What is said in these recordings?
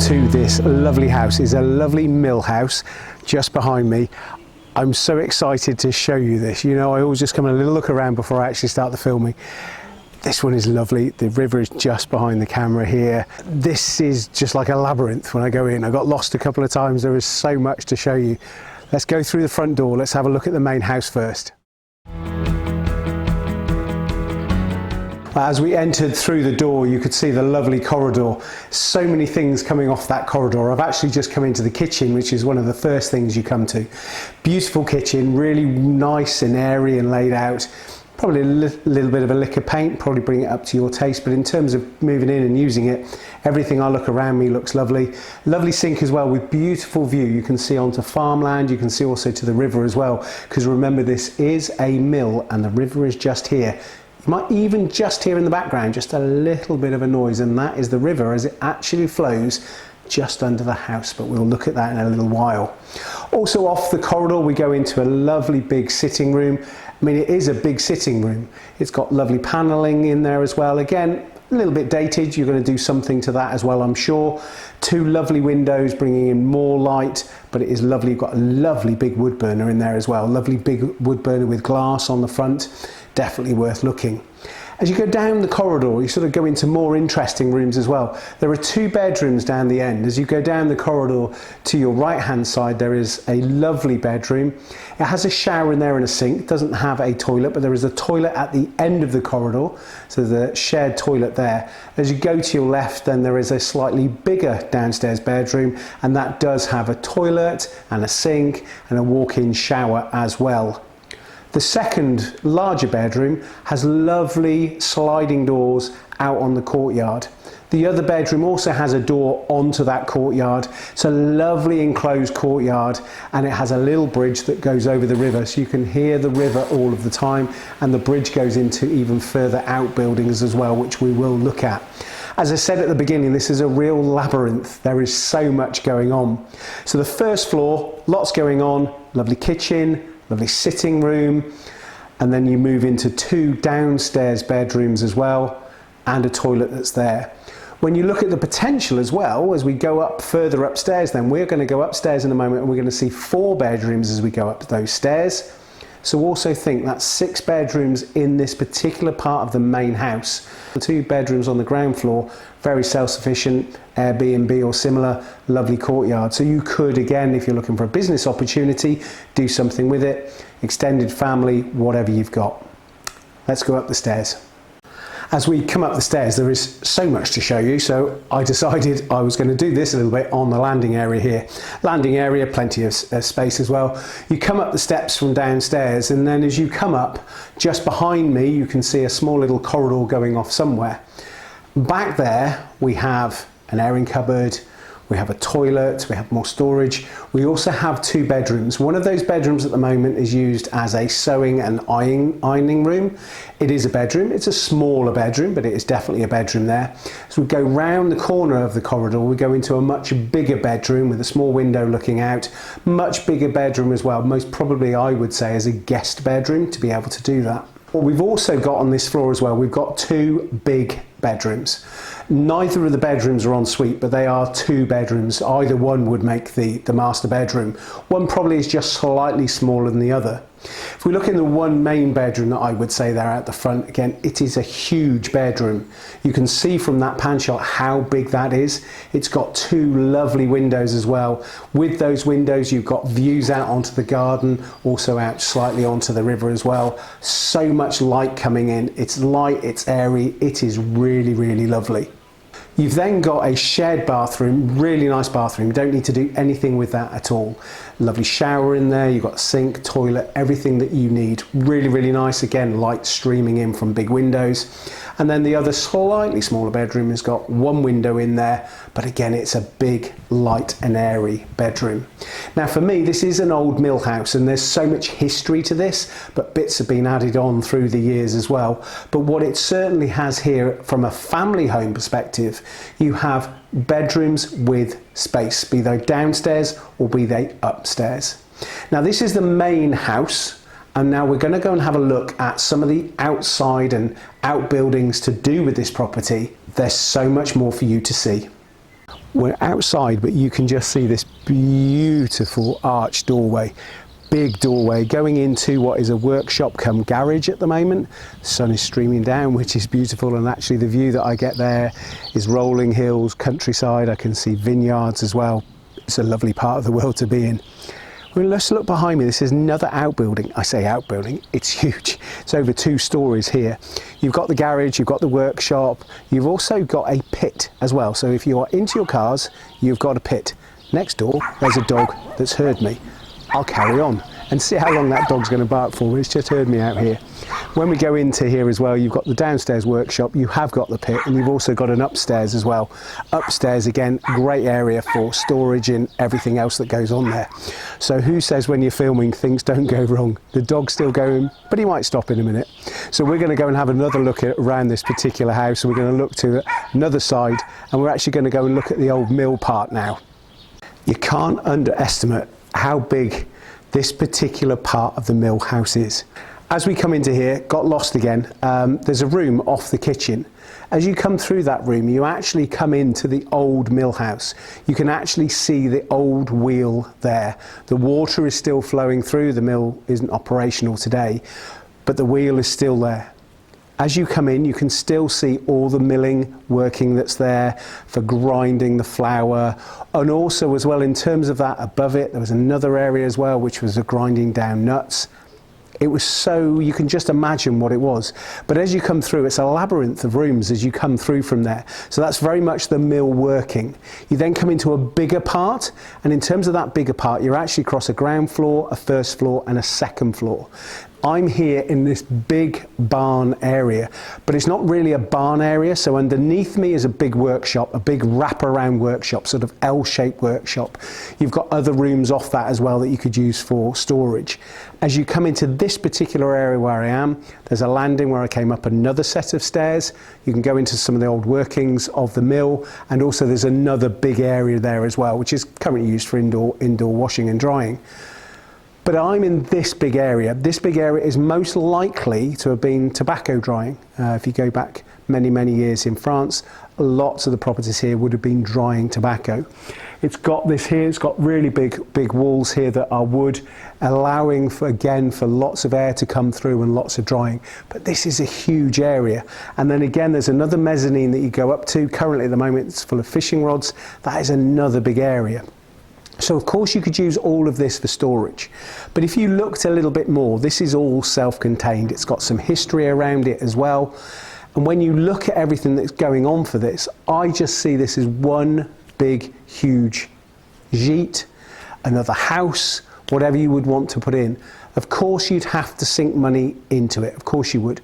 to this lovely house. It's a lovely mill house just behind me. I'm so excited to show you this. You know, I always just come and a little look around before I actually start the filming. This one is lovely. The river is just behind the camera here. This is just like a labyrinth when I go in. I got lost a couple of times. There is so much to show you. Let's go through the front door. Let's have a look at the main house first. As we entered through the door, you could see the lovely corridor. So many things coming off that corridor. I've actually just come into the kitchen, which is one of the first things you come to. Beautiful kitchen, really nice and airy and laid out. Probably a little bit of a lick of paint, probably bring it up to your taste, but in terms of moving in and using it, everything I look around me looks lovely. Lovely sink as well with beautiful view. You can see onto farmland, you can see also to the river as well, because remember this is a mill and the river is just here. You might even just hear in the background just a little bit of a noise, and that is the river as it actually flows just under the house, but we'll look at that in a little while. Also off the corridor we go into a lovely big sitting room. I mean, it is a big sitting room. It's got lovely panelling in there as well. Again, a little bit dated. You're going to do something to that as well, I'm sure. Two lovely windows bringing in more light, but it is lovely. You've got a lovely big wood burner in there as well. Lovely big wood burner with glass on the front. Definitely worth looking. As you go down the corridor, you sort of go into more interesting rooms as well. There are two bedrooms down the end. As you go down the corridor to your right hand side, there is a lovely bedroom. It has a shower in there and a sink. It doesn't have a toilet, but there is a toilet at the end of the corridor. So the shared toilet there. As you go to your left, then there is a slightly bigger downstairs bedroom, and that does have a toilet and a sink and a walk-in shower as well. The second larger bedroom has lovely sliding doors out on the courtyard. The other bedroom also has a door onto that courtyard. It's a lovely enclosed courtyard, and it has a little bridge that goes over the river, so you can hear the river all of the time, and the bridge goes into even further outbuildings as well, which we will look at. As I said at the beginning, this is a real labyrinth. There is so much going on. So the first floor, lots going on, lovely kitchen, lovely sitting room, and then you move into two downstairs bedrooms as well, and a toilet that's there. When you look at the potential as well, as we go up further upstairs, then we're going to go upstairs in a moment and we're going to see 4 bedrooms as we go up those stairs. So also think that's 6 bedrooms in this particular part of the main house. The 2 bedrooms on the ground floor, very self-sufficient, Airbnb or similar, lovely courtyard. So you could, again, if you're looking for a business opportunity, do something with it, extended family, whatever you've got. Let's go up the stairs. As we come up the stairs, there is so much to show you, so I decided I was going to do this a little bit on the landing area here. Landing area, plenty of space as well. You come up the steps from downstairs, and then as you come up, just behind me, you can see a small little corridor going off somewhere. Back there, we have an airing cupboard, we have a toilet, we have more storage. We also have 2 bedrooms. One of those bedrooms at the moment is used as a sewing and ironing room. It is a bedroom. It's a smaller bedroom, but it is definitely a bedroom there. So we go round the corner of the corridor, we go into a much bigger bedroom with a small window looking out. Much bigger bedroom as well. Most probably, I would say, as a guest bedroom to be able to do that. What we've also got on this floor as well, we've got 2 big bedrooms. Neither of the bedrooms are en suite, but they are 2 bedrooms. Either one would make the master bedroom. One probably is just slightly smaller than the other. If we look in the one main bedroom that I would say there at the front, again, it is a huge bedroom. You can see from that pan shot how big that is. It's got 2 lovely windows as well. With those windows, you've got views out onto the garden, also out slightly onto the river as well. So much light coming in. It's light, it's airy, it is really, really lovely. You've then got a shared bathroom, really nice bathroom. You don't need to do anything with that at all. Lovely shower in there, you've got a sink, toilet, everything that you need. Really, really nice. Again, light streaming in from big windows. And then the other slightly smaller bedroom has got 1 window in there, but again, it's a big, light and airy bedroom. Now for me, this is an old mill house and there's so much history to this, but bits have been added on through the years as well. But what it certainly has here from a family home perspective, you have bedrooms with space, be they downstairs or be they upstairs. Now this is the main house. And now we're going to go and have a look at some of the outside and outbuildings to do with this property. There's so much more for you to see. We're outside, but you can just see this beautiful arched doorway. Big doorway going into what is a workshop come garage at the moment. The sun is streaming down, which is beautiful, and actually the view that I get there is rolling hills, countryside. I can see vineyards as well. It's a lovely part of the world to be in. Well, let's look behind me. This is another outbuilding. I say outbuilding, it's huge. It's over 2 stories here. You've got the garage, you've got the workshop, you've also got a pit as well. So if you're into your cars, you've got a pit. Next door, there's a dog that's heard me. I'll carry on and see how long that dog's going to bark for. It's just heard me out here. When we go into here as well, you've got the downstairs workshop, you have got the pit, and you've also got an upstairs as well. Upstairs, again, great area for storage and everything else that goes on there. So who says when you're filming things don't go wrong? The dog's still going, but he might stop in a minute. So we're going to go and have another look around this particular house. We're going to look to another side, and we're actually going to go and look at the old mill part now. You can't underestimate how big this particular part of the mill house is. As we come into here, got lost again, there's a room off the kitchen. As you come through that room, you actually come into the old mill house. You can actually see the old wheel there. The water is still flowing through, the mill isn't operational today, but the wheel is still there. As you come in, you can still see all the milling working that's there for grinding the flour. And also as well, in terms of that, above it, there was another area as well, which was a grinding down nuts. It was so, you can just imagine what it was. But as you come through, it's a labyrinth of rooms as you come through from there. So that's very much the mill working. You then come into a bigger part, and in terms of that bigger part, you're actually across a ground floor, a first floor, and a second floor. I'm here in this big barn area, but it's not really a barn area. So underneath me is a big workshop, a big wraparound workshop, sort of L-shaped workshop. You've got other rooms off that as well that you could use for storage. As you come into this particular area where I am, there's a landing where I came up another set of stairs. You can go into some of the old workings of the mill, and also there's another big area there as well, which is currently used for indoor washing and drying. But I'm in this big area. This big area is most likely to have been tobacco drying. If you go back many, many years in France, lots of the properties here would have been drying tobacco. It's got this here, it's got really big walls here that are wood, allowing for, again, for lots of air to come through and lots of drying. But this is a huge area. And then again, there's another mezzanine that you go up to. Currently at the moment, it's full of fishing rods. That is another big area. So of course you could use all of this for storage, but if you looked a little bit more, this is all self-contained. It's got some history around it as well. And when you look at everything that's going on for this, I just see this as one big, huge gîte, another house, whatever you would want to put in. Of course you'd have to sink money into it, of course you would.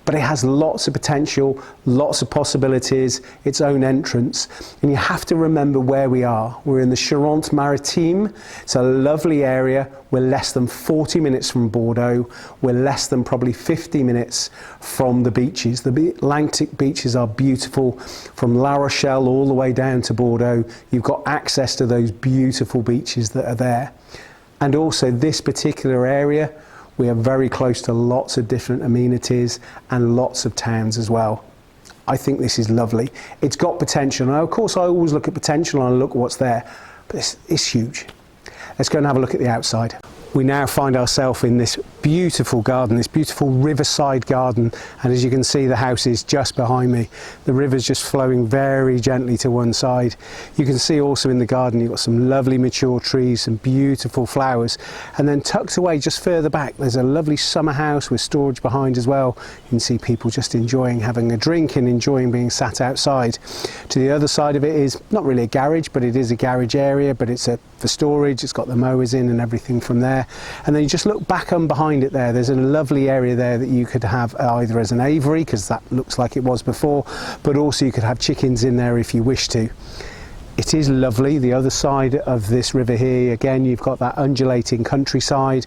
But it has lots of potential, lots of possibilities, its own entrance. And you have to remember where we are. We're in the Charente-Maritime. It's a lovely area. We're less than 40 minutes from Bordeaux. We're less than probably 50 minutes from the beaches. The Atlantic beaches are beautiful. From La Rochelle all the way down to Bordeaux, you've got access to those beautiful beaches that are there. And also this particular area, we are very close to lots of different amenities and lots of towns as well. I think this is lovely. It's got potential. Now, of course, I always look at potential and I look at what's there, but it's huge. Let's go and have a look at the outside. We now find ourselves in this beautiful garden, this beautiful riverside garden, and as you can see, the house is just behind me. The river's just flowing very gently to one side. You can see also in the garden you've got some lovely mature trees, some beautiful flowers, and then tucked away just further back there's a lovely summer house with storage behind as well. You can see people just enjoying having a drink and enjoying being sat outside. To the other side of it is not really a garage, but it is a garage area, but it's for storage. It's got the mowers in and everything from there. And then you just look back on behind it there, there's a lovely area there that you could have either as an aviary, because that looks like it was before, but also you could have chickens in there if you wish to. It is lovely. The other side of this river here, again, you've got that undulating countryside,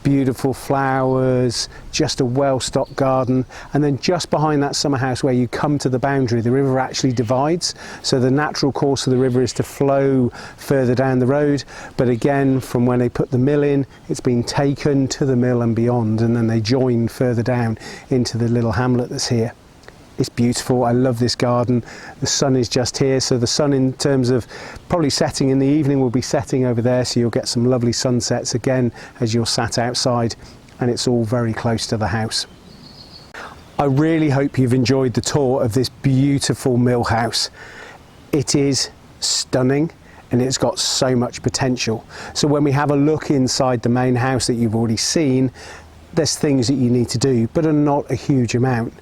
beautiful flowers, just a well-stocked garden, and then just behind that summer house where you come to the boundary, the river actually divides, so the natural course of the river is to flow further down the road, but again, from when they put the mill in, it's been taken to the mill and beyond, and then they join further down into the little hamlet that's here. It's beautiful. I love this garden. The sun is just here, so the sun, in terms of probably setting in the evening, will be setting over there, so you'll get some lovely sunsets again as you're sat outside, and it's all very close to the house. I really hope you've enjoyed the tour of this beautiful mill house. It is stunning and it's got so much potential. So when we have a look inside the main house that you've already seen, there's things that you need to do, but are not a huge amount.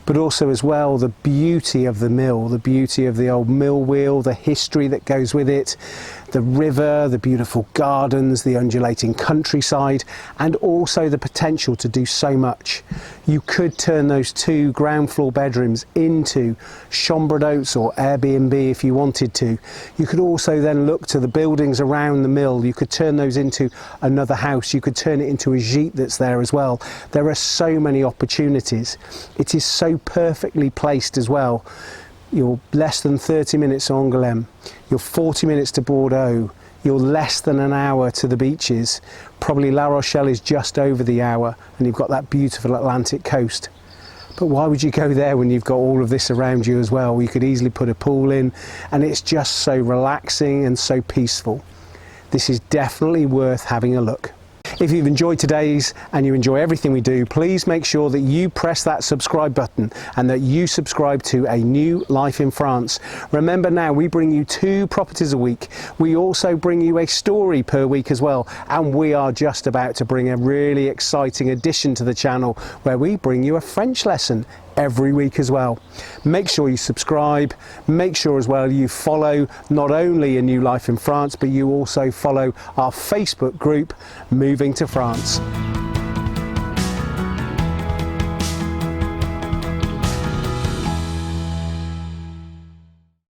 But also as well, the beauty of the mill, the beauty of the old mill wheel, the history that goes with it, the river, the beautiful gardens, the undulating countryside, and also the potential to do so much. You could turn those 2 ground floor bedrooms into chambres d'hôtes or Airbnb if you wanted to. You could also then look to the buildings around the mill. You could turn those into another house. You could turn it into a gîte that's there as well. There are so many opportunities. It is so perfectly placed as well. You're less than 30 minutes to Angoulême, you're 40 minutes to Bordeaux, you're less than an hour to the beaches, probably La Rochelle is just over the hour, and you've got that beautiful Atlantic coast. But why would you go there when you've got all of this around you as well? You could easily put a pool in, and it's just so relaxing and so peaceful. This is definitely worth having a look. If you've enjoyed today's and you enjoy everything we do, please make sure that you press that subscribe button and that you subscribe to A New Life in France. Remember now, we bring you 2 properties a week. We also bring you a story per week as well. And we are just about to bring a really exciting addition to the channel where we bring you a French lesson every week as well. Make sure you subscribe, make sure as well you follow not only A New Life in France, but you also follow our Facebook group, Moving to France.